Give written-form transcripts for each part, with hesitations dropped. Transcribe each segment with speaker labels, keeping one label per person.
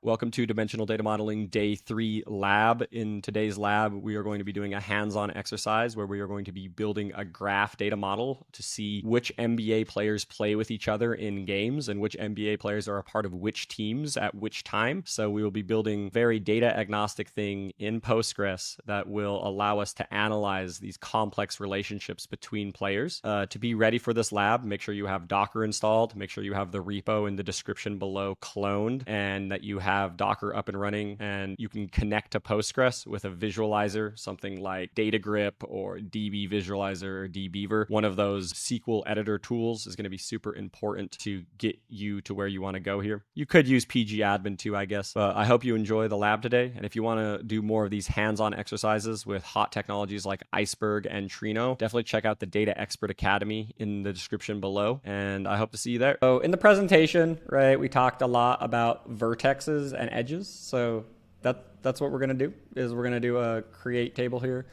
Speaker 1: Welcome to Dimensional Data Modeling Day 3 lab. In today's lab, we are going to be doing a hands-on exercise where we are going to be building a graph data model to see which NBA players play with each other in games and which NBA players are a part of which teams at which time. So we will be building a very data agnostic thing in Postgres that will allow us to analyze these complex relationships between players. To be ready for this lab, make sure you have Docker installed, make sure you have the repo in the description below cloned, and that you have Docker up and running, and you can connect to Postgres with a visualizer, something like DataGrip or DB Visualizer or dbeaver. One of those SQL editor tools is going to be super important to get you to where you want to go here. You could use pgadmin too, I guess. But I hope you enjoy the lab today. And if you want to do more of these hands-on exercises with hot technologies like Iceberg and Trino, definitely check out the Data Expert Academy in the description below. And I hope to see you there. So in the presentation, right, we talked a lot about vertexes and edges. So that's what we're going to do, is we're going to do a create table here.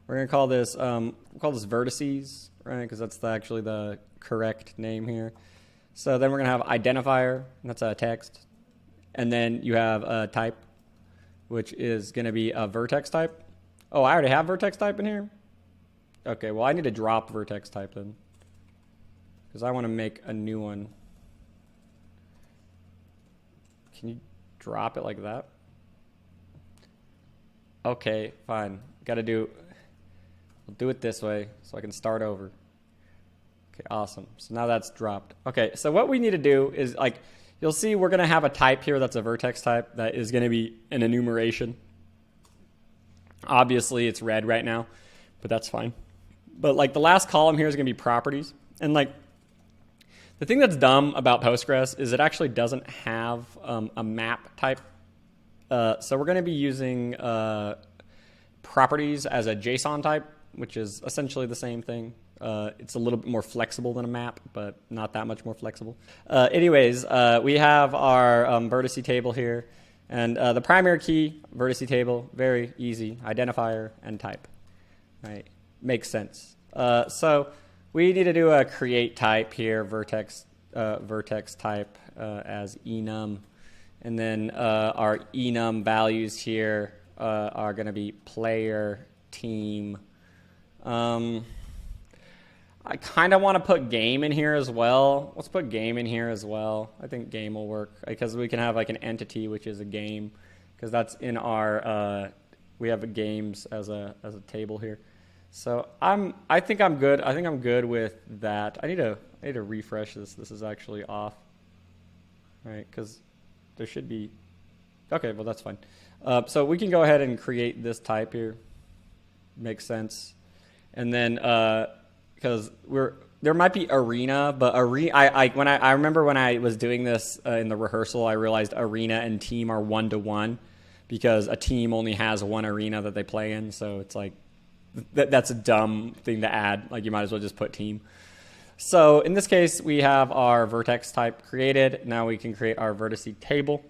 Speaker 1: We're going to call this vertices, right? Because that's actually the correct name here. So then we're going to have identifier, and that's a text. And then you have a type, which is going to be a vertex type. Oh, I already have vertex type in here? Okay, well, I need to drop vertex type then, because I want to make a new one. Can you drop it like that? Okay, fine. We'll do it this way so I can start over. Okay, awesome. So now that's dropped. Okay, so what we need to do is, like, you'll see we're going to have a type here that's a vertex type that is going to be an enumeration. Obviously, it's red right now, but that's fine. But, like, the last column here is going to be properties. And, like, the thing that's dumb about Postgres is it actually doesn't have a map type. So we're going to be using properties as a JSON type, which is essentially the same thing. It's a little bit more flexible than a map, but not that much more flexible. Anyways, we have our vertice table here. And the primary key, vertice table, very easy, identifier and type. Right? Makes sense. So we need to do a create type here, vertex type as enum. And then our enum values here are going to be player, team. I kind of want to put game in here as well. Let's put game in here as well. I think game will work because we can have like an entity, which is a game, because that's in our, we have games as a table here. So I think I'm good. I think I'm good with that. I need to refresh this. This is actually off, right? Because there should be. Okay, well that's fine. So we can go ahead and create this type here. Makes sense. And then because there might be arena, but I remember when I was doing this in the rehearsal, I realized arena and team are 1-to-1 because a team only has one arena that they play in. So it's like. That's a dumb thing to add. Like, you might as well just put team. So in this case, we have our vertex type created. Now we can create our vertice table.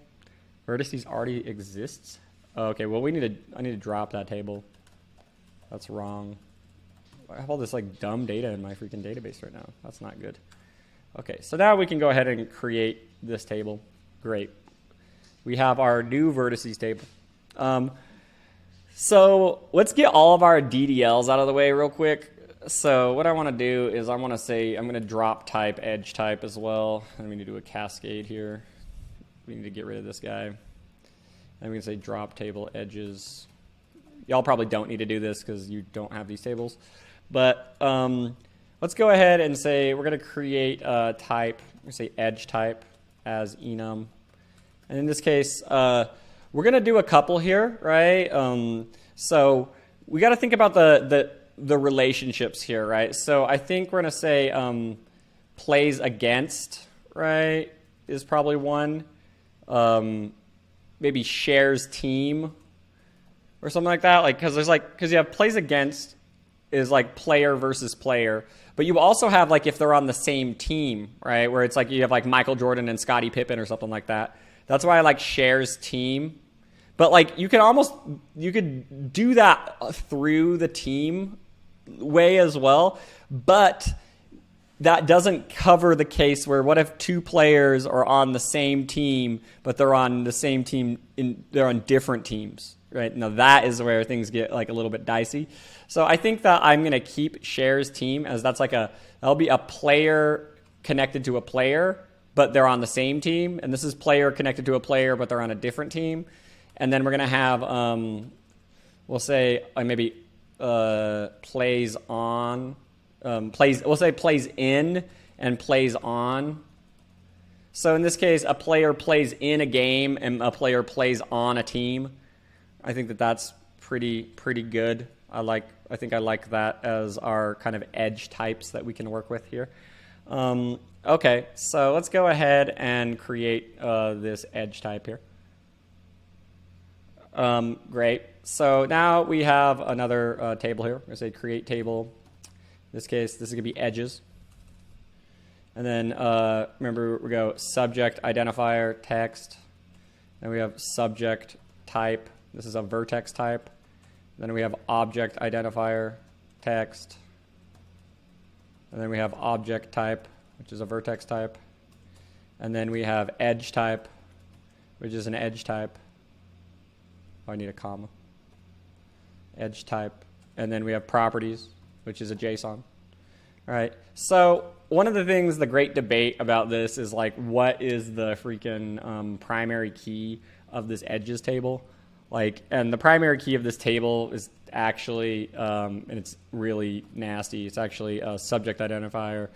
Speaker 1: Vertices already exists. Okay, well I need to drop that table. That's wrong. I have all this like dumb data in my freaking database right now. That's not good. Okay, so now we can go ahead and create this table. Great. We have our new vertices table. So let's get all of our DDLs out of the way real quick. So what I want to do is I want to say I'm going to drop type, edge type as well. And we need to do a cascade here. We need to get rid of this guy. And we can say drop table edges. Y'all probably don't need to do this because you don't have these tables. But let's go ahead and say we're going to create a type. We say edge type as enum. And in this case, we're going to do a couple here, right? So we got to think about the relationships here, right? So I think we're going to say plays against, right, is probably one. Maybe shares team or something like that. Like, because you have plays against is like player versus player. But you also have like if they're on the same team, right? Where it's like you have like Michael Jordan and Scottie Pippen or something like that. That's why I like shares team. But like you could do that through the team way as well. But that doesn't cover the case where what if two players are on the same team, but they're on the same team, they're on different teams, right? Now that is where things get like a little bit dicey. So I think that I'm going to keep shares team as that'll be a player connected to a player, but they're on the same team. And this is player connected to a player, but they're on a different team. And then we're going to have, we'll say maybe plays on. We'll say plays in and plays on. So in this case, a player plays in a game and a player plays on a team. I think that's pretty good. I think I like that as our kind of edge types that we can work with here. Okay, so let's go ahead and create this edge type here. Great. So now we have another table here. We're going to say create table. In this case, this is going to be edges. And then remember, we go subject identifier text. Then we have subject type. This is a vertex type. Then we have object identifier text. And then we have object type, which is a vertex type. And then we have edge type, which is an edge type. Oh, I need a comma. Edge type. And then we have properties, which is a JSON. All right. So one of the things, the great debate about this is like, what is the freaking primary key of this edges table? Like, and the primary key of this table is actually, and it's really nasty. It's actually a subject identifier.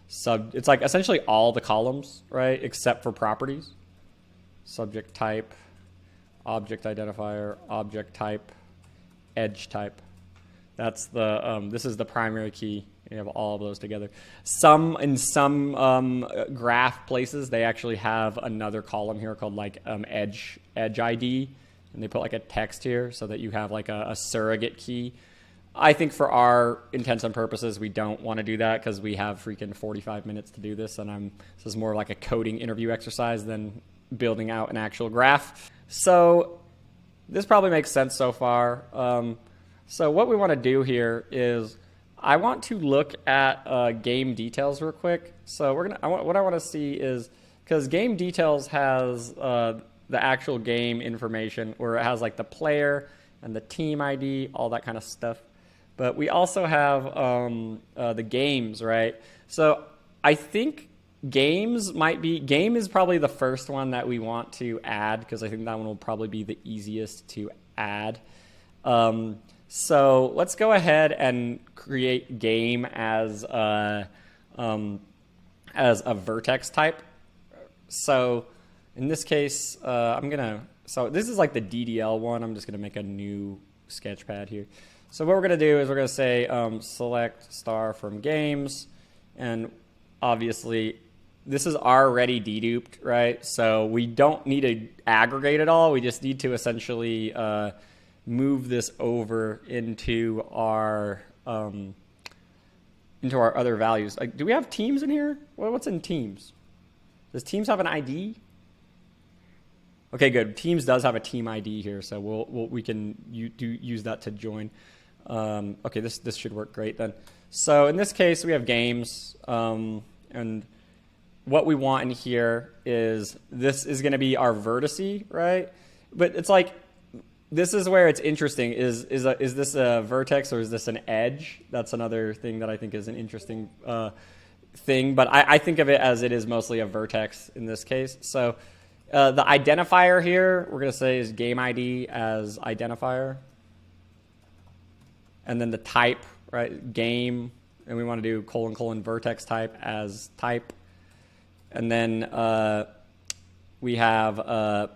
Speaker 1: It's like essentially all the columns, right, except for properties. Subject type, object identifier, object type, edge type. That's the this is the primary key. You have all of those together. In some graph places, they actually have another column here called like edge ID, and they put like a text here so that you have like a surrogate key. I think for our intents and purposes, we don't want to do that because we have freaking 45 minutes to do this, and this is more like a coding interview exercise than building out an actual graph. So this probably makes sense so far. So what we want to do here is I want to look at game details real quick. So what I want to see is, because game details has the actual game information, where it has like the player and the team ID, all that kind of stuff. But we also have the games, right? So I think game is probably the first one that we want to add, because I think that one will probably be the easiest to add. So let's go ahead and create game as a vertex type. So in this case, so this is like the DDL one. I'm just gonna make a new sketchpad here. So what we're gonna do is we're gonna say select star from games, and obviously this is already deduped, right? So we don't need to aggregate it all. We just need to essentially move this over into our other values. Like, do we have teams in here? Well, what's in teams? Does teams have an ID? Okay, good. Teams does have a team ID here, so we can use that to join. Okay, this should work great then. So in this case, we have games, and what we want in here is this is going to be our vertice, right? But it's like, this is where it's interesting. Is this a vertex or is this an edge? That's another thing that I think is an interesting thing. But I think of it as it is mostly a vertex in this case. So the identifier here, we're going to say is game ID as identifier. And then the type, right, game. And we want to do : vertex type as type. And then we have...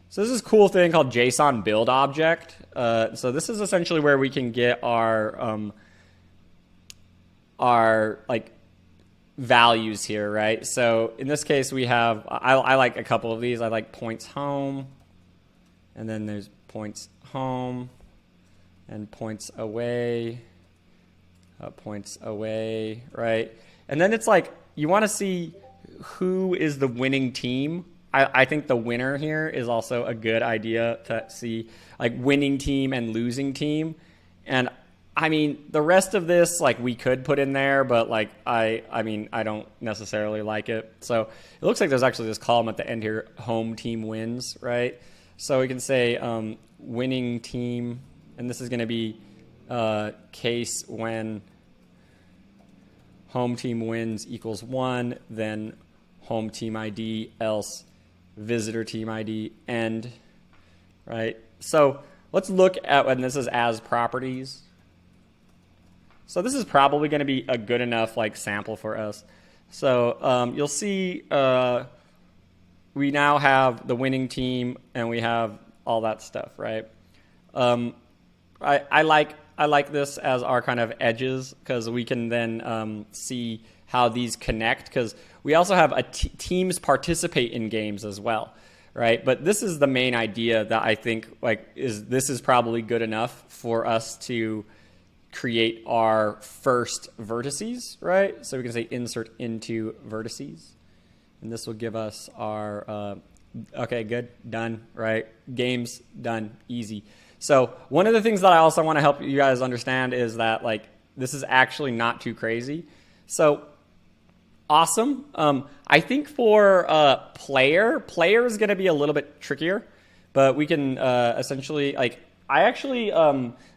Speaker 1: So this is a cool thing called JSON build object. So this is essentially where we can get our like values here, right? So in this case, we have I like a couple of these. I like points home, and then there's points home, and points away, right? And then it's like you want to see who is the winning team. I think the winner here is also a good idea to see, like winning team and losing team. And I mean, the rest of this, like, we could put in there, but, like, I mean, I don't necessarily like it. So it looks like there's actually this column at the end here, home team wins, right? So we can say winning team, and this is going to be case when home team wins equals 1, then home team ID, else visitor team ID, end, right? So let's look at when this is as properties. So this is probably going to be a good enough like sample for us. So you'll see we now have the winning team and we have all that stuff, right? I like this as our kind of edges because we can then see how these connect because we also have teams participate in games as well, right? But this is the main idea that I think this is probably good enough for us to create our first vertices, right? So we can say insert into vertices. And this will give us our, okay, good, done, right? Games, done, easy. So one of the things that I also want to help you guys understand is that like this is actually not too crazy. So awesome. I think for player is going to be a little bit trickier, but we can essentially like, I actually,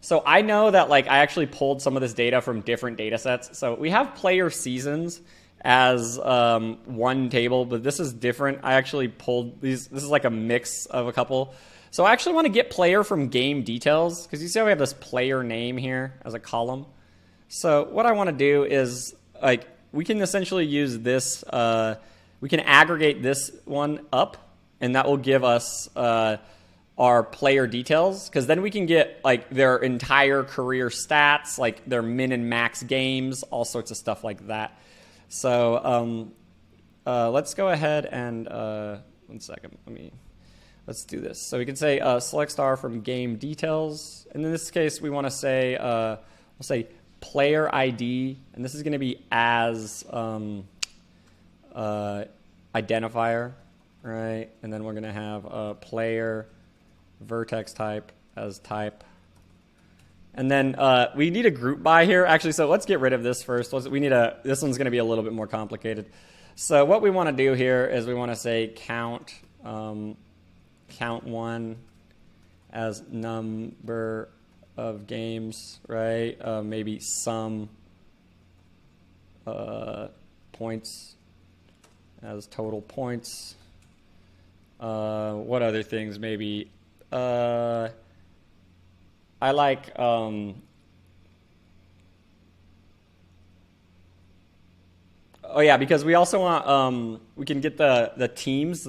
Speaker 1: so I know that like I actually pulled some of this data from different data sets. So we have player seasons as one table, but this is different. I actually pulled these. This is like a mix of a couple. So I actually want to get player from game details because you see how we have this player name here as a column. So what I want to do is like we can essentially use this. We can aggregate this one up, and that will give us our player details because then we can get like their entire career stats, like their min and max games, all sorts of stuff like that. So let's go ahead and 1 second. Let's do this. So we can say select star from game details, and in this case we want to say we'll say player ID, and this is going to be as identifier, right? And then we're going to have a player vertex type as type. And then we need a group by here. Actually, so let's get rid of this first. This one's going to be a little bit more complicated. So what we want to do here is we want to say count 1 as number of games, right? Maybe some points as total points. What other things maybe? I like oh yeah, because we also want we can get the teams,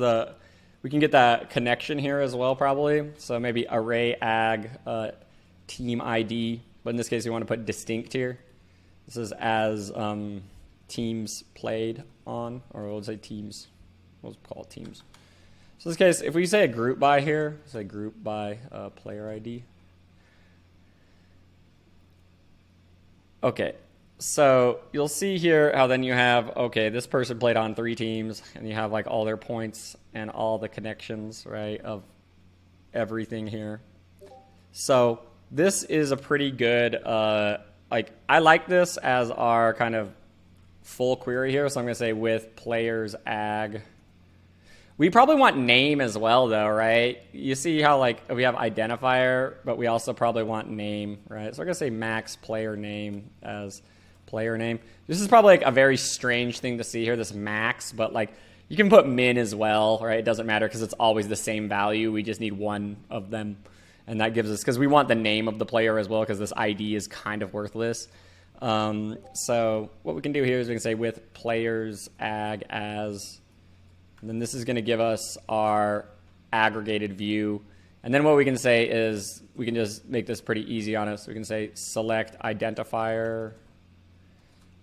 Speaker 1: we can get that connection here as well probably. So maybe array ag team ID, but in this case we want to put distinct here. This is as teams played on, or we'll say teams. We'll call it teams. So in this case, if we say a group by here, say group by player ID. Okay, so you'll see here how then you have, okay, this person played on 3 teams, and you have like all their points and all the connections, right, of everything here. So this is a pretty good, like I like this as our kind of full query here. So I'm going to say with players ag. We probably want name as well, though, right? You see how like we have identifier, but we also probably want name, right? So we're going to say max player name as player name. This is probably like a very strange thing to see here, this max, but like you can put min as well, right? It doesn't matter because it's always the same value. We just need one of them. And that gives us, because we want the name of the player as well because this ID is kind of worthless. So what we can do here is we can say with players ag as, and then this is going to give us our aggregated view. And then what we can say is we can just make this pretty easy on us. We can say select identifier,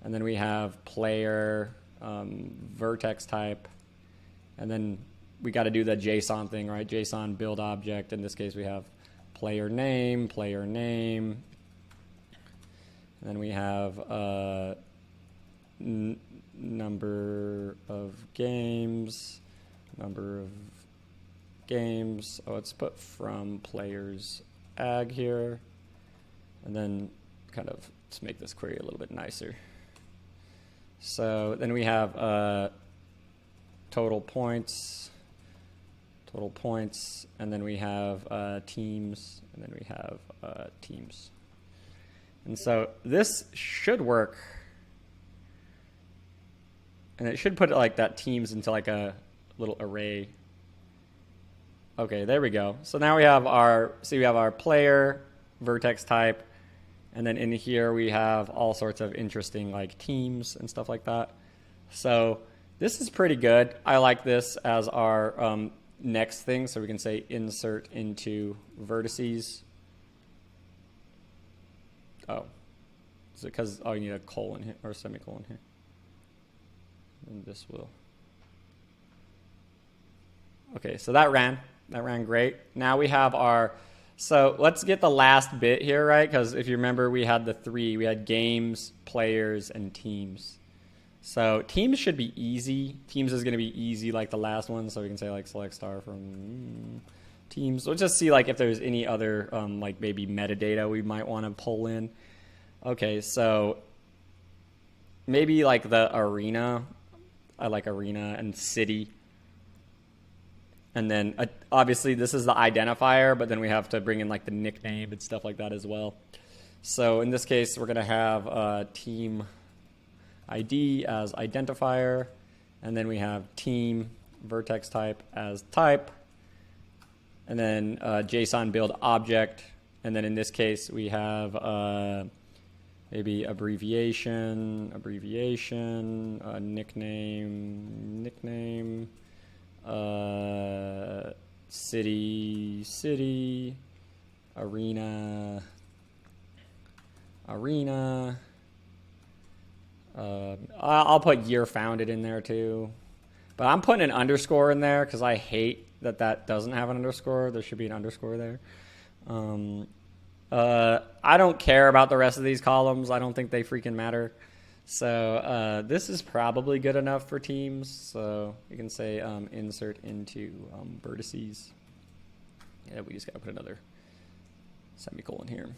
Speaker 1: and then we have player vertex type, and then we got to do the JSON thing, right? JSON build object. In this case, we have player name, and then we have number of games. Oh, let's put from players ag here, and then kind of to make this query a little bit nicer. So then we have total points, and then we have teams, and then we have teams. And so this should work. And it should put like that teams into like a little array. Okay, there we go. So now we have our player, vertex type, and then in here we have all sorts of interesting like teams and stuff like that. So this is pretty good. I like this as our next thing. So we can say insert into vertices. Oh, is it because you need a colon here or a semicolon here? And this will. Okay, so that ran great. Now we have so let's get the last bit here, right? Because if you remember, we had we had games, players, and teams. So teams should be easy. Teams is going to be easy like the last one. So we can say like select star from teams. We'll just see like if there's any other like maybe metadata we might want to pull in. Okay, so maybe like the arena. I like arena and city. And then obviously this is the identifier, but then we have to bring in like the nickname and stuff like that as well. So in this case, we're going to have team ID as identifier, and then we have team vertex type as type, and then JSON build object, and then in this case we have maybe abbreviation, nickname, city, arena. I'll put year founded in there too, but I'm putting an underscore in there because I hate that doesn't have an underscore. There should be an underscore there. I don't care about the rest of these columns. I don't think they freaking matter. So this is probably good enough for teams. So you can say insert into vertices. Yeah, we just got to put another semicolon here.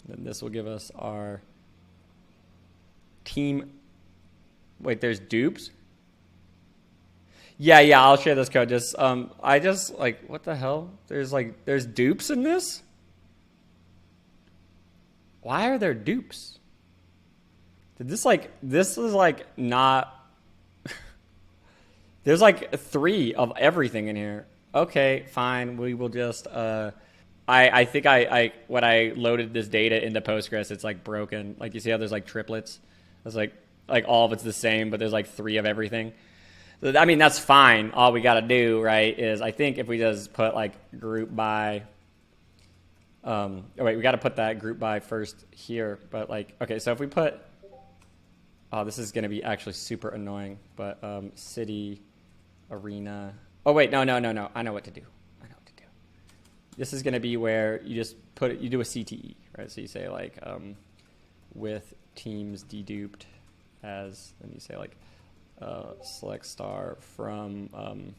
Speaker 1: Then this will give us our team. Wait, there's dupes? Yeah, I'll share this code. Just I just like, what the hell? There's dupes in this? Why are there dupes? This is like not there's like 3 of everything in here. Okay, fine. We will just I think when I loaded this data into Postgres, it's like broken. Like you see how there's like triplets? It's like all of it's the same, but there's like 3 of everything. I mean, that's fine. All we got to do, right, is I think if we just put like group by oh wait, we got to put that group by first here, but like okay, so if we put this is going to be actually super annoying, but city, arena. Oh, wait, no. I know what to do. This is going to be where you just you do a CTE, right? So you say like with teams deduped as, and you say like select star from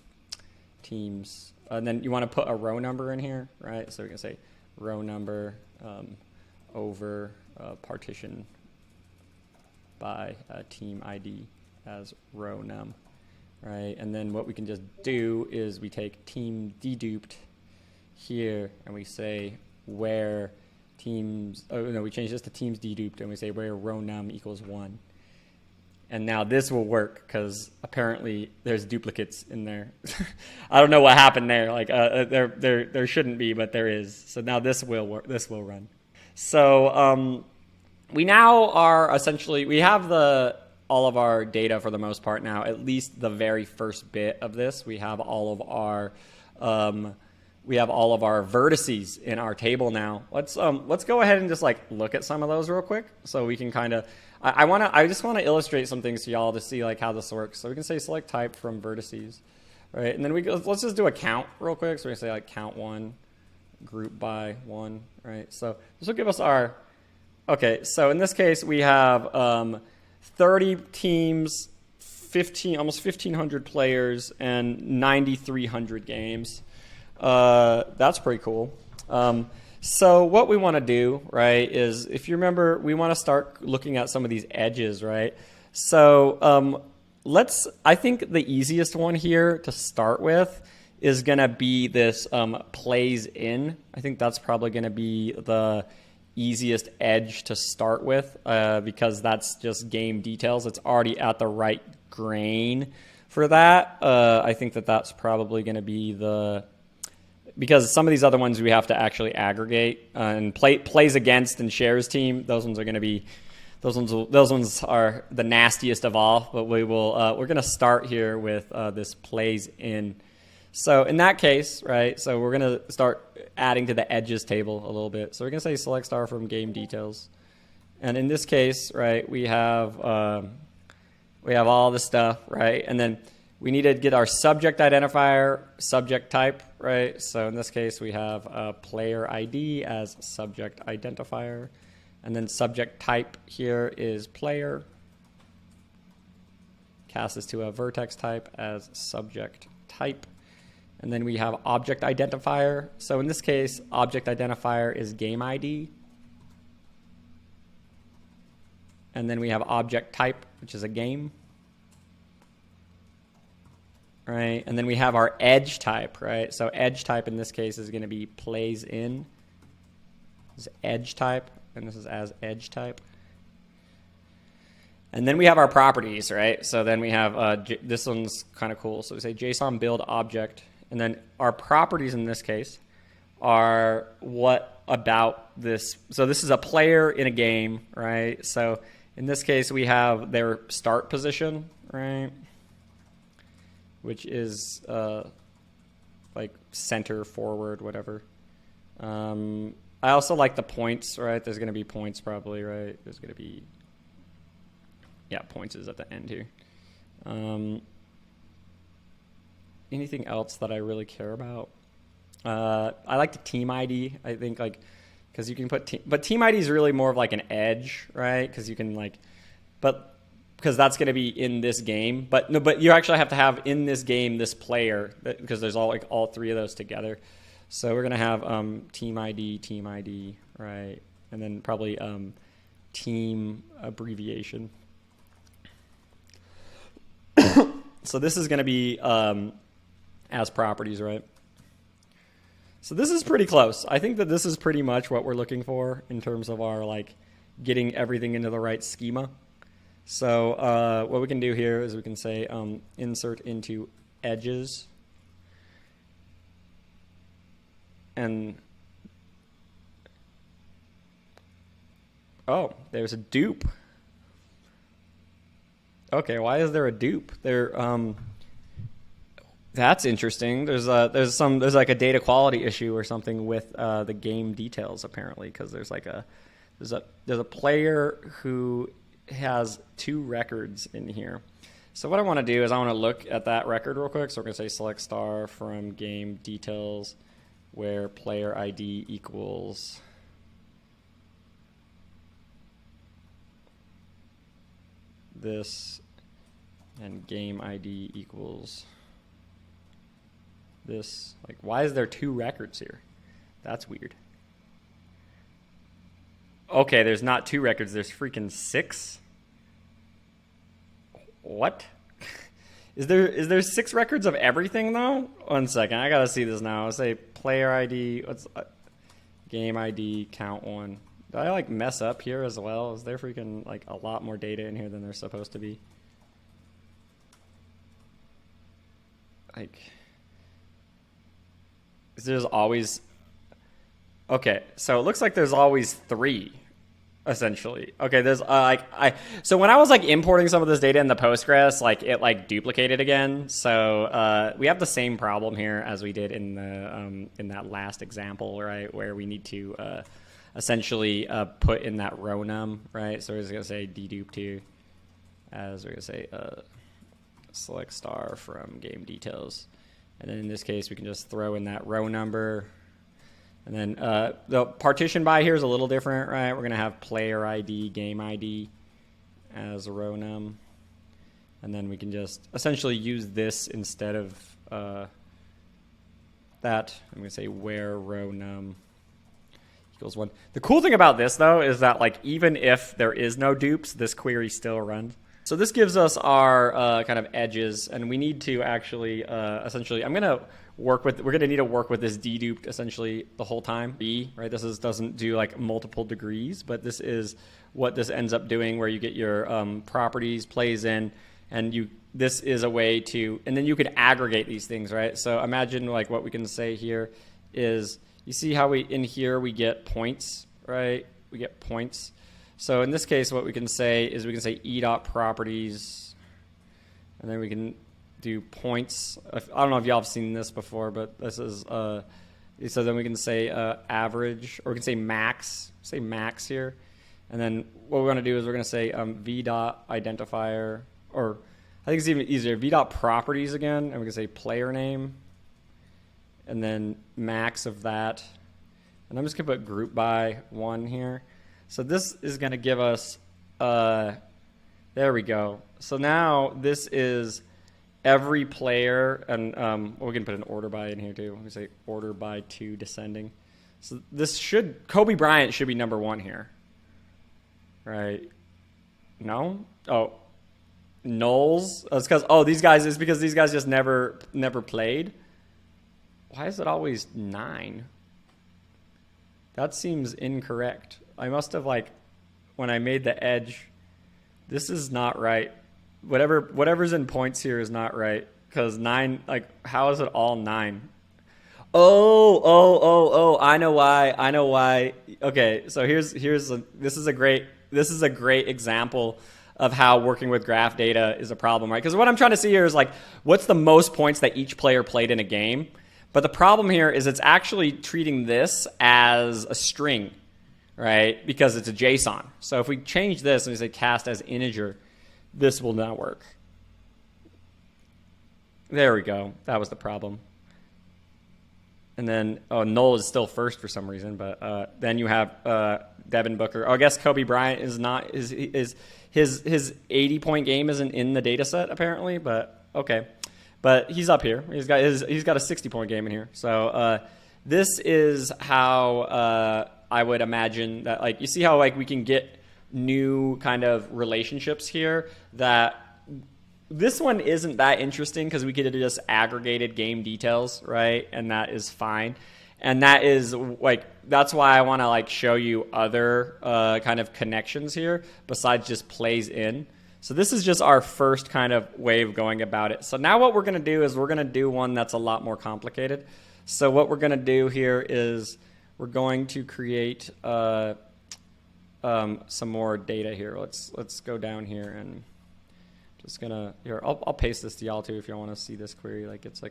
Speaker 1: teams. And then you want to put a row number in here, right? So we can say row number over partition by team ID as row num, right? And then what we can just do is we take team deduped here and we say where teams, we change this to teams deduped and we say where row num equals 1. And now this will work because apparently there's duplicates in there. I don't know what happened there. Like there shouldn't be, but there is. So now this will work. This will run. So we now are essentially, we have all of our data for the most part now, at least the very first bit of this. We have all of our vertices in our table now. Let's go ahead and just like look at some of those real quick so we can kind of, I just want to illustrate some things to y'all to see like how this works. So we can say select type from vertices, right? And then let's just do a count real quick. So we say like count 1, group by 1, right? So this will give us our, okay, so in this case, we have 30 teams, almost 1,500 players, and 9,300 games. That's pretty cool. So what we want to do, right, is if you remember, we want to start looking at some of these edges, right? So I think the easiest one here to start with is going to be this plays in. I think that's probably going to be the easiest edge to start with because that's just game details. It's already at the right grain for that. I think that that's probably going to be because some of these other ones we have to actually aggregate and plays against and shares team. Those ones are going to be those ones are the nastiest of all. But we're going to start here with this plays in. So in that case, right, so we're going to start adding to the edges table a little bit. So we're going to say select star from game details. And in this case, right, we have all this stuff, right? And then we need to get our subject identifier, subject type, right? So in this case, we have player ID as subject identifier. And then subject type here is player. Cast this to a vertex type as subject type. And then we have object identifier. So in this case, object identifier is game ID. And then we have object type, which is a game. Right? And then we have our edge type, right? So edge type in this case is going to be plays in. This is edge type, and this is as edge type. And then we have our properties, right? So then we have, this one's kind of cool. So we say JSON build object. And then our properties in this case are what about this. So this is a player in a game, right? So in this case, we have their start position, right? Which is like center, forward, whatever. I also like the points, right? There's going to be points probably, right? There's going to be, yeah, points is at the end here. Anything else that I really care about? I like the team ID. I think because you can put but team ID is really more of like an edge, right? Because you can because that's going to be in this game. But no, but you actually have to have in this game this player because there's all three of those together. So we're going to have team ID, right? And then probably team abbreviation. So this is going to be as properties, right? So this is pretty close. I think that this is pretty much what we're looking for in terms of our getting everything into the right schema. So what we can do here is we can say insert into edges. And oh, there's a dupe. Okay, why is there a dupe? That's interesting. There's like a data quality issue or something with the game details apparently, because there's a player who has 2 records in here. So what I want to do is I want to look at that record real quick. So we're going to say select star from game details where player ID equals this and game ID equals this. Why is there 2 records here? That's weird. Okay, there's not 2 records, there's freaking 6. What? Is there 6 records of everything though? 1 second, I gotta see this now. I'll say player ID, what's game ID, count 1. Did I mess up here as well? Is there freaking a lot more data in here than there's supposed to be? There's always, okay, so it looks like there's always 3 essentially. Okay, there's so when I was importing some of this data in the Postgres, it duplicated again. So we have the same problem here as we did in the in that last example, right, where we need to essentially put in that row num, right? So we're just gonna say dedupe2 as we're gonna say select star from game details, and then in this case we can just throw in that row number. And then the partition by here is a little different, right? We're going to have player ID, game ID as a row num. And then we can just essentially use this instead of that. I'm going to say where row num equals 1. The cool thing about this, though, is that like even if there is no dupes, this query still runs. So this gives us our kind of edges, and we need to actually essentially, we're going to need to work with this deduped essentially the whole time. Right? This doesn't do like multiple degrees, but this is what this ends up doing, where you get your properties, plays in, and this is a way to, and then you could aggregate these things, right? So imagine like what we can say here is, you see how in here we get points, right? We get points. So in this case, what we can say is we can say e.properties, and then we can do points. I don't know if y'all have seen this before, but this is, so then we can say average, or we can say max here. And then what we're going to do is we're going to say v.identifier, or I think it's even easier, v.properties again, and we can say player name, and then max of that. And I'm just going to put group by 1 here. So this is going to give us, there we go. So now this is every player, and we can put an order by in here too. We can say order by 2 descending. So this Kobe Bryant should be number 1 here. Right? No? Oh, nulls? It's because these guys just never played. Why is it always 9? That seems incorrect. I must have, like, when I made the edge, this is not right. Whatever's in points here is not right, because 9, like, how is it all 9? Oh, I know why. Okay, so this is a great example of how working with graph data is a problem, right? Because what I'm trying to see here is like, what's the most points that each player played in a game? But the problem here is it's actually treating this as a string, right? Because it's a JSON. So if we change this and we say cast as integer, this will not work. There we go. That was the problem. And then, null is still first for some reason, but then you have Devin Booker. Oh, I guess Kobe Bryant is not, his 80-point game isn't in the data set apparently, but okay. But he's up here. He's got a 60-point game in here. So this is how I would imagine that, like, you see how like we can get new kind of relationships here. That this one isn't that interesting because we could have just aggregated game details, right? And that is fine. And that is like, that's why I want to like show you other kind of connections here besides just plays in. So this is just our first kind of way of going about it. So now what we're going to do is we're going to do one that's a lot more complicated. So what we're going to do here is we're going to create some more data here. Let's go down here and just gonna here. I'll paste this to y'all too if y'all want to see this query. Like it's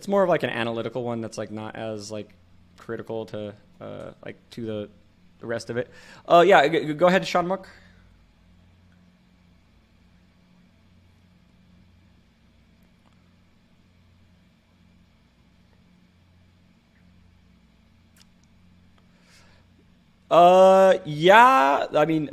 Speaker 1: more of like an analytical one that's like not as like critical to like to the rest of it. Yeah, go ahead, Sean Mook. Yeah, I mean,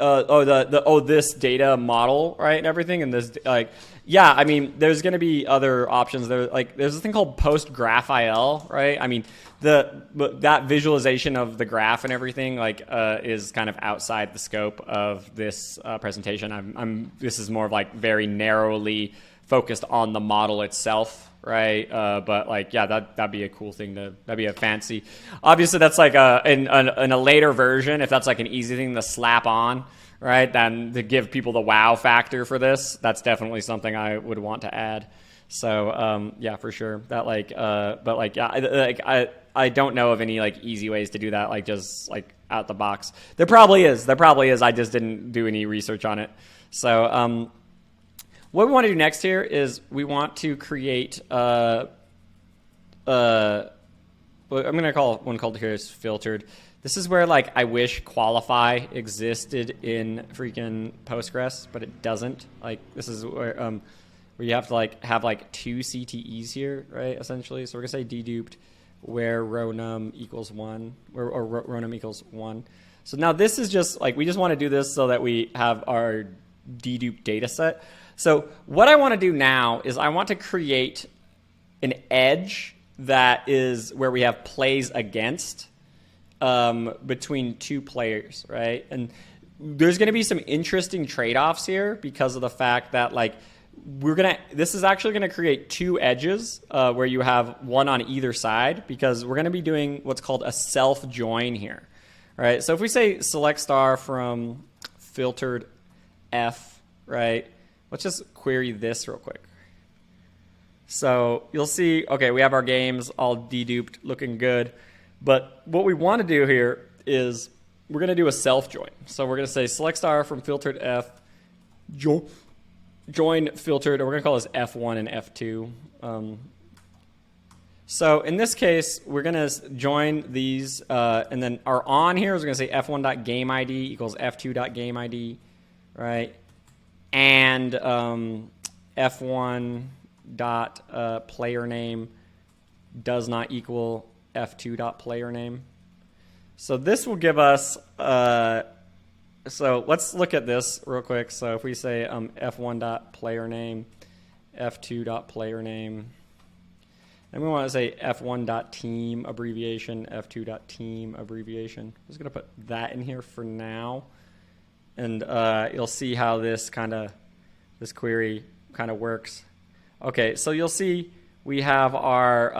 Speaker 1: this data model, right, and everything, and this, like, yeah, I mean, there's going to be other options. There's this thing called PostGraphIL, right? I mean, that visualization of the graph and everything, like, is kind of outside the scope of this presentation. This is more of like very narrowly focused on the model itself, right? But like, yeah, that'd be a cool thing that'd be a fancy. Obviously, that's like in a later version, if that's like an easy thing to slap on, right? Then to give people the wow factor for this, that's definitely something I would want to add. So yeah, for sure. That like, but like, yeah, I don't know of any like easy ways to do that, like just like out the box. There probably is. I just didn't do any research on it. So what we want to do next here is we want to create I'm going to call one called here is filtered. This is where like I wish qualify existed in freaking Postgres, but it doesn't. Like this is where you have to like have like 2 CTEs here, right? Essentially, so we're gonna say deduped where row num equals 1, or row num equals 1. So now this is just like we just want to do this so that we have our deduped data set. So what I want to do now is I want to create an edge that is where we have plays against, between two players, right? And there's going to be some interesting trade-offs here because of the fact that like this is actually going to create two edges where you have one on either side, because we're going to be doing what's called a self-join here, right? So if we say select star from filtered F, right? Let's just query this real quick. So you'll see, okay, we have our games all deduped, looking good. But what we want to do here is we're going to do a self-join. So we're going to say select star from filtered F, join filtered, or we're going to call this F1 and F2. So in this case, we're going to join these, and then our on here is going to say f1.gameID equals f2.gameID, right? And f1 dot player name does not equal f2 dot player name. So this will give us so let's look at this real quick. So if we say f1 dot player name, f2 dot player name, and we want to say f1 dot team abbreviation, f2 dot team abbreviation. I'm just going to put that in here for now, and you'll see how this query kind of works. Okay, so you'll see we have our,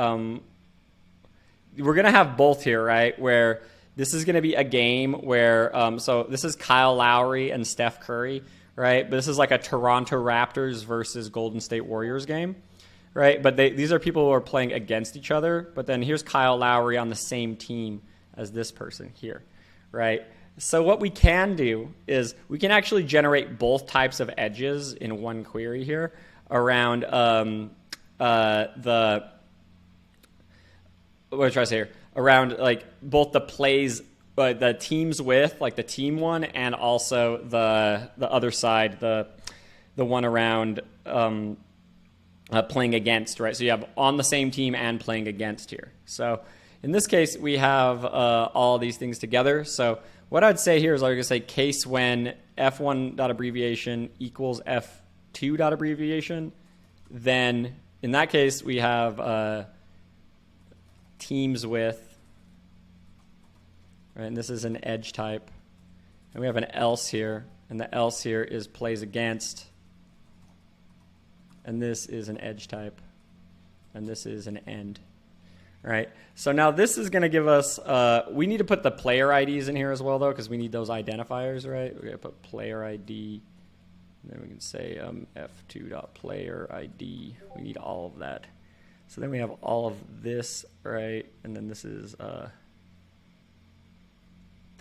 Speaker 1: we're going to have both here, right, where this is going to be a game where, so this is Kyle Lowry and Steph Curry, right, but this is like a Toronto Raptors versus Golden State Warriors game, right, but these are people who are playing against each other, but then here's Kyle Lowry on the same team as this person here, right? So what we can do is we can actually generate both types of edges in one query here around what did I say here? Around like both the plays, the teams with, like the team one, and also the other side, the one around playing against, right? So you have on the same team and playing against here. So in this case, we have all these things together. So what I'd say here is I'm going to say case when f1 dot abbreviation equals f2 dot abbreviation, then in that case we have teams with, right, and this is an edge type, and we have an else here, and the else here is plays against, and this is an edge type, and this is an end. Right. So now this is going to give us, we need to put the player IDs in here as well, though, because we need those identifiers, right? We're going to put player ID, and then we can say f2.player ID. We need all of that. So then we have all of this, right? And then this is,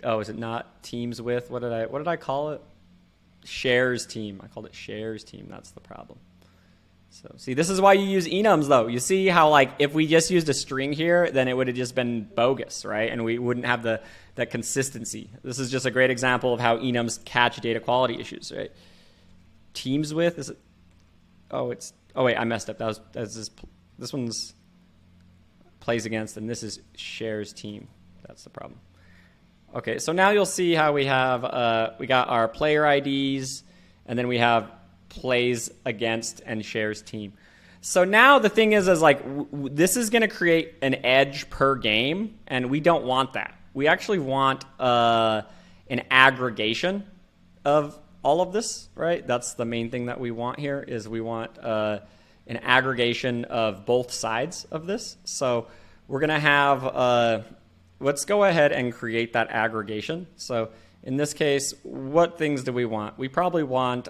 Speaker 1: oh, is it not teams with? What did I call it? Shares team. I called it shares team. That's the problem. So see, this is why you use enums, though. You see how, like, if we just used a string here, then it would have just been bogus, right? And we wouldn't have that consistency. This is just a great example of how enums catch data quality issues, right? Teams with, is it? Oh, wait, I messed up. This one's plays against, and this is shares team. That's the problem. Okay, so now you'll see how we have, we got our player IDs, and then we have plays against and shares team. So now the thing is like, this is going to create an edge per game, and we don't want that. We actually want an aggregation of all of this, right? That's the main thing that we want here, is we want an aggregation of both sides of this. So we're going to have, let's go ahead and create that aggregation. So in this case, what things do we want? We probably want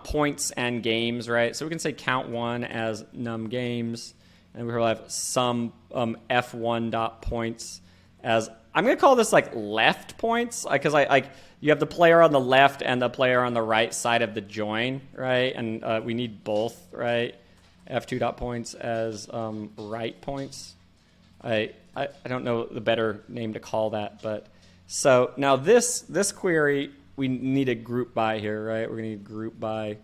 Speaker 1: points and games, right? So we can say count one as num games, and we will have some f1 dot points as, I'm going to call this like left points, because you have the player on the left and the player on the right side of the join, right? And we need both, right? f2 dot points as right points. I don't know the better name to call that, but so now this query, we need a group by here, right? We're going to need group by.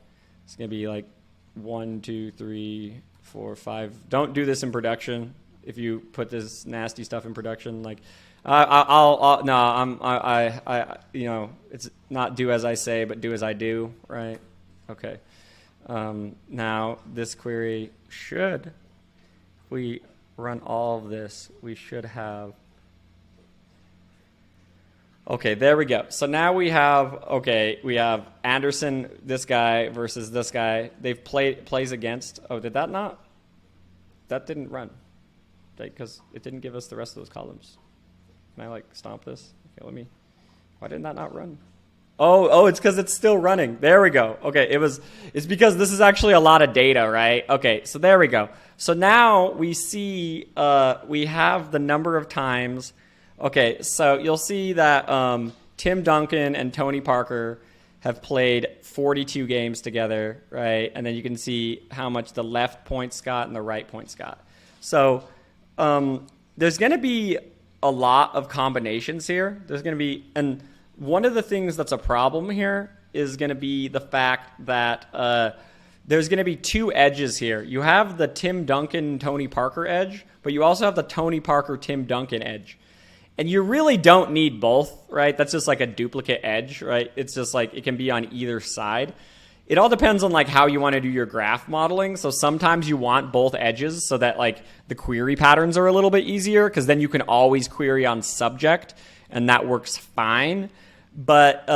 Speaker 1: It's going to be like 1, 2, 3, 4, 5. Don't do this in production. If you put this nasty stuff in production, like you know, it's not do as I say, but do as I do, right? Okay. Now this query should, if we run all of this, we should have Okay, there we go. So now we have Anderson, this guy versus this guy. They've plays against. Oh, did that not? That didn't run, because it didn't give us the rest of those columns. Can I like stomp this? Okay, let me. Why did that not run? Oh, it's because it's still running. There we go. Okay, it's because this is actually a lot of data, right? Okay, so there we go. So now we see we have the number of times. Okay, so you'll see that Tim Duncan and Tony Parker have played 42 games together, right? And then you can see how much the left points got and the right points got. So there's going to be a lot of combinations here. There's going to be, and one of the things that's a problem here is going to be the fact that there's going to be two edges here. You have the Tim Duncan, Tony Parker edge, but you also have the Tony Parker, Tim Duncan edge. And you really don't need both, right? That's just like a duplicate edge, right? It's just like it can be on either side. It all depends on like how you want to do your graph modeling. So sometimes you want both edges so that like the query patterns are a little bit easier, because then you can always query on subject and that works fine. But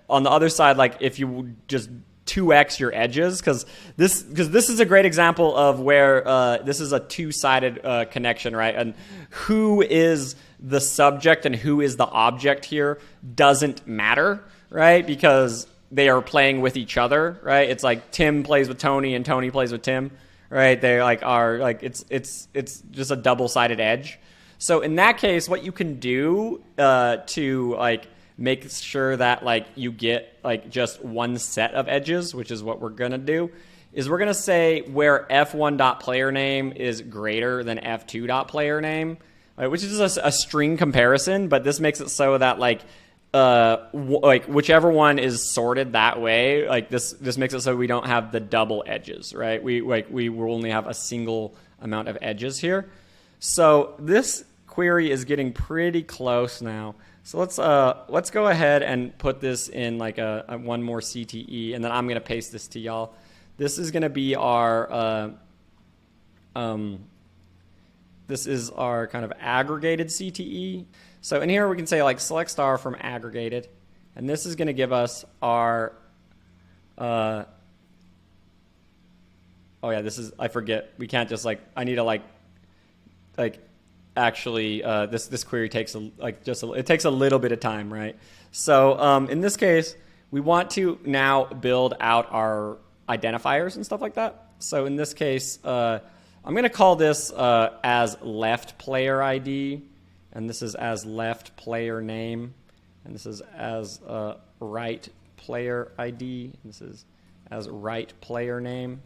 Speaker 1: on the other side, like if you just 2x your edges, because this is a great example of where this is a two-sided connection, right? And who is the subject and who is the object here doesn't matter, right? Because they are playing with each other, right? It's like Tim plays with Tony and Tony plays with Tim, right? They are it's just a double-sided edge. So in that case, what you can do to like make sure that like you get like just one set of edges, which is what we're gonna do, is we're gonna say where f1.playerName is greater than f2.playerName, right, which is just a string comparison, but this makes it so that like whichever one is sorted that way, like this makes it so we don't have the double edges, right? We will only have a single amount of edges here. So this query is getting pretty close now. So let's go ahead and put this in like a one more CTE, and then I'm gonna paste this to y'all. This is gonna be our this is our kind of aggregated CTE. So in here we can say like select star from aggregated, and this is gonna give us our oh yeah, this is, I forget, we can't just like, I need to like actually this query takes it takes a little bit of time, right? So in this case, we want to now build out our identifiers and stuff like that. So in this case, I'm going to call this as left player ID, and this is as left player name, and this is as right player ID, and this is as right player name.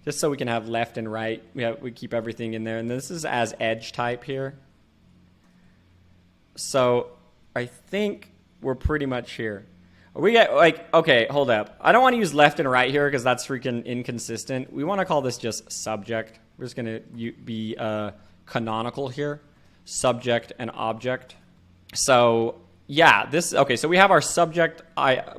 Speaker 1: Just so we can have left and right, we keep everything in there. And this is as edge type here. So I think we're pretty much here. We get like, okay, hold up. I don't want to use left and right here because that's freaking inconsistent. We want to call this just subject. We're just going to be canonical here. Subject and object. So yeah, okay, so we have our subject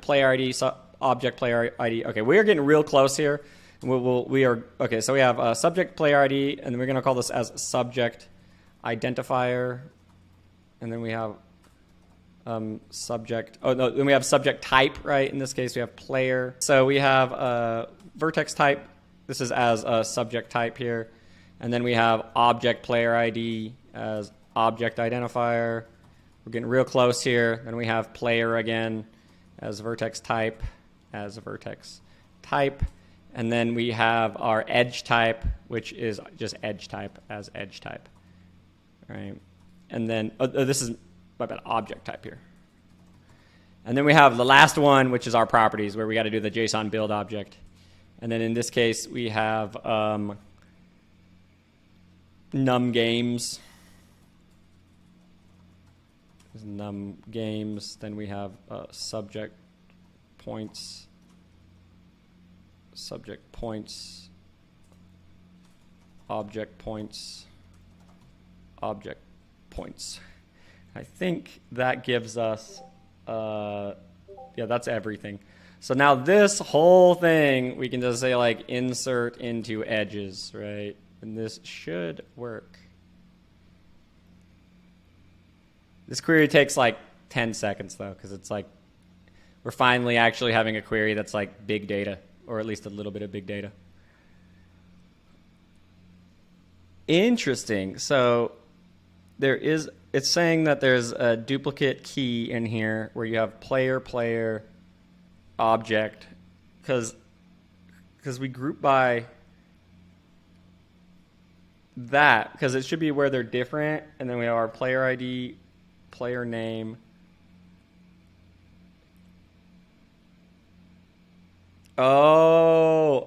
Speaker 1: player ID, object player ID. Okay, we are getting real close here. Okay, so we have subject player ID, and then we're going to call this as subject identifier, and then we have subject, then we have subject type, right? In this case, we have player. So we have vertex type. This is as a subject type here, and then we have object player ID as object identifier. We're getting real close here. Then we have player again as vertex type, as a vertex type. And then we have our edge type, which is just edge type as edge type, right? And then this is my bad, object type here. And then we have the last one, which is our properties, where we got to do the JSON build object. And then in this case, we have num games. Num games. Then we have subject points. Subject points, object points, object points. I think that gives us, yeah, that's everything. So now this whole thing, we can just say like insert into edges, right? And this should work. This query takes like 10 seconds though, because it's like we're finally actually having a query that's like big data, or at least a little bit of big data. Interesting. So it's saying that there's a duplicate key in here where you have player object, because we group by that, because it should be where they're different, and then we have our player ID, player name. Oh.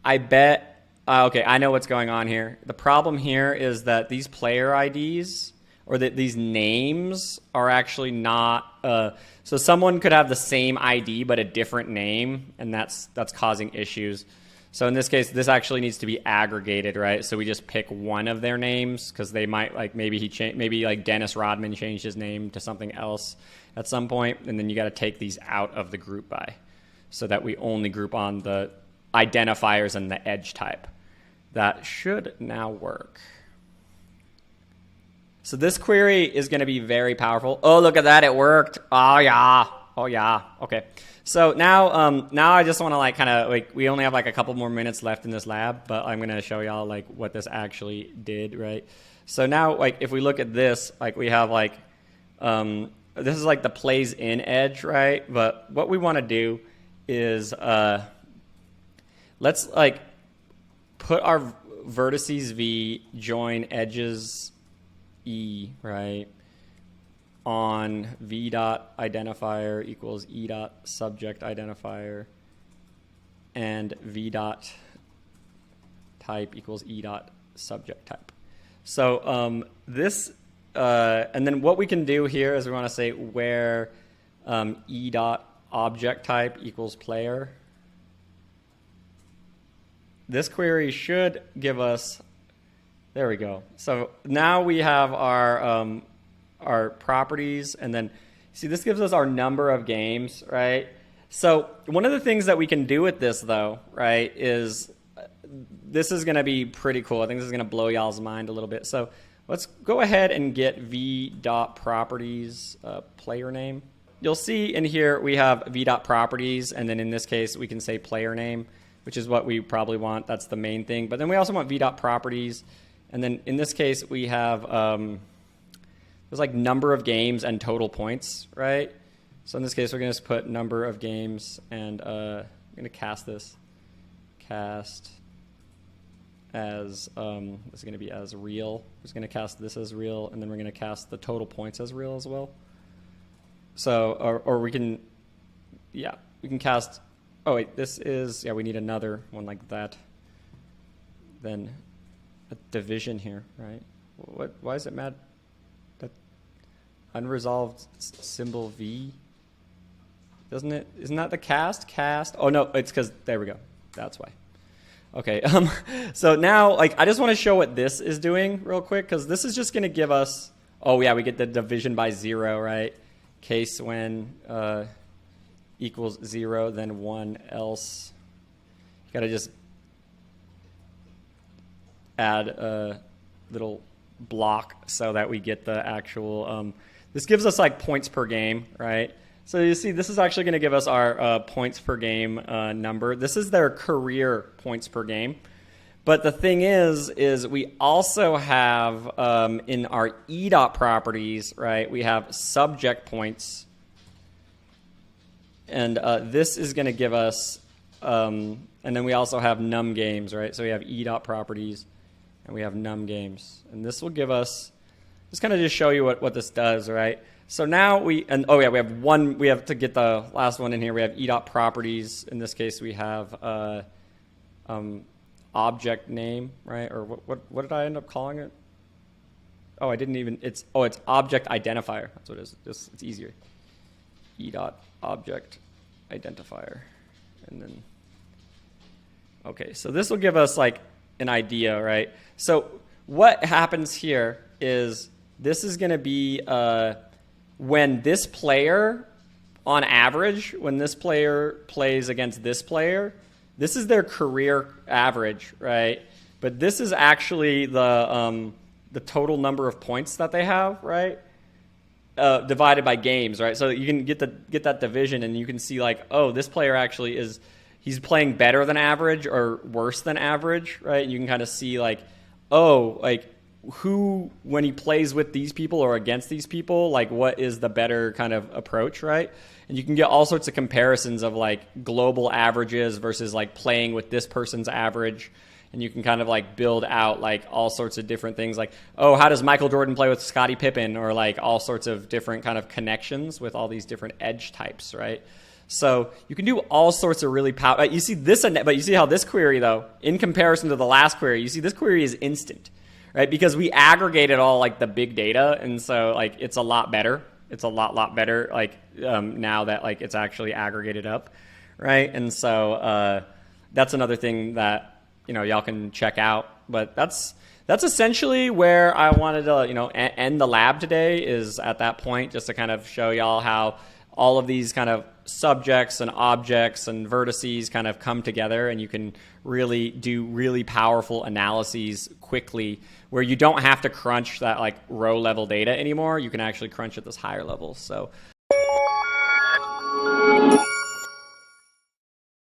Speaker 1: I bet. Okay, I know what's going on here. The problem here is that these player IDs, or that these names, are actually not. So someone could have the same ID but a different name, and that's causing issues. So in this case, this actually needs to be aggregated, right? So we just pick one of their names, because they might, like, maybe like Dennis Rodman changed his name to something else at some point, and then you got to take these out of the group by, so that we only group on the identifiers and the edge type. That should now work. So this query is going to be very powerful. Oh, look at that, it worked. Oh yeah. Okay. So now I just want to like kind of like, we only have like a couple more minutes left in this lab, but I'm going to show y'all like what this actually did, right? So now, like, if we look at this, like we have like this is like the plays in edge, right? But what we want to do is let's like put our vertices v join edges e, right, on v dot identifier equals e dot subject identifier, and v dot type equals e dot subject type. So this and then what we can do here is we want to say where e dot object type equals player. This query should give us, there we go. So now we have our properties, and then see, this gives us our number of games, right? So one of the things that we can do with this though, right, is this is going to be pretty cool. I think this is going to blow y'all's mind a little bit. So let's go ahead and get v.properties player name. You'll see in here we have v.properties, and then in this case we can say player name, which is what we probably want. That's the main thing. But then we also want v.properties, and then in this case we have there's like number of games and total points, right? So in this case we're going to put number of games, and I'm going to cast this. Cast as this is going to be as real. We're just going to cast this as real, and then we're going to cast the total points as real as well. So or we can, yeah, we can cast. Oh wait, this is, yeah, we need another one like that. Then a division here, right? What? Why is it mad? That unresolved symbol V. Doesn't it? Isn't that the cast? Cast. Oh no, it's because there we go. That's why. Okay. So now, like, I just want to show what this is doing real quick, because this is just going to give us. Oh yeah, we get the division by 0, right? Case when equals 0, then 1 else. You got to just add a little block so that we get the actual. This gives us like points per game, right? So you see, this is actually going to give us our points per game number. This is their career points per game. But the thing is we also have in our e.dot properties, right, we have subject points. And this is going to give us, and then we also have num games, right? So we have e.dot properties, and we have num games. And this will give us, just kind of just show you what this does, right? So now we have to get the last one in here. We have e.dot properties. In this case, we have object name, right? Or what did I end up calling it? Oh, I didn't even, it's object identifier. That's what it is. It's easier. E.dot object identifier. And then, okay, so this will give us like an idea, right? So what happens here is this is going to be when this player, on average, when this player plays against this player, this is their career average, right? But this is actually the the total number of points that they have, right? Divided by games, right? So you can get that division, and you can see like, oh, this player actually he's playing better than average or worse than average, right? And you can kind of see like, oh, like who, when he plays with these people or against these people, like what is the better kind of approach, right? And you can get all sorts of comparisons of like global averages versus like playing with this person's average. And you can kind of like build out like all sorts of different things like, oh, how does Michael Jordan play with Scottie Pippen, or like all sorts of different kind of connections with all these different edge types, right? So you can do all sorts of really powerful. You see this, but you see how this query though, in comparison to the last query, you see this query is instant, right? Because we aggregated all like the big data, and so like it's a lot better. It's a lot better like now that like it's actually aggregated up, right? And so that's another thing that y'all can check out. But that's essentially where I wanted to end the lab today, is at that point, just to kind of show y'all how all of these kind of subjects and objects and vertices kind of come together, and you can really do really powerful analyses quickly where you don't have to crunch that like row level data anymore. You can actually crunch at this higher level. So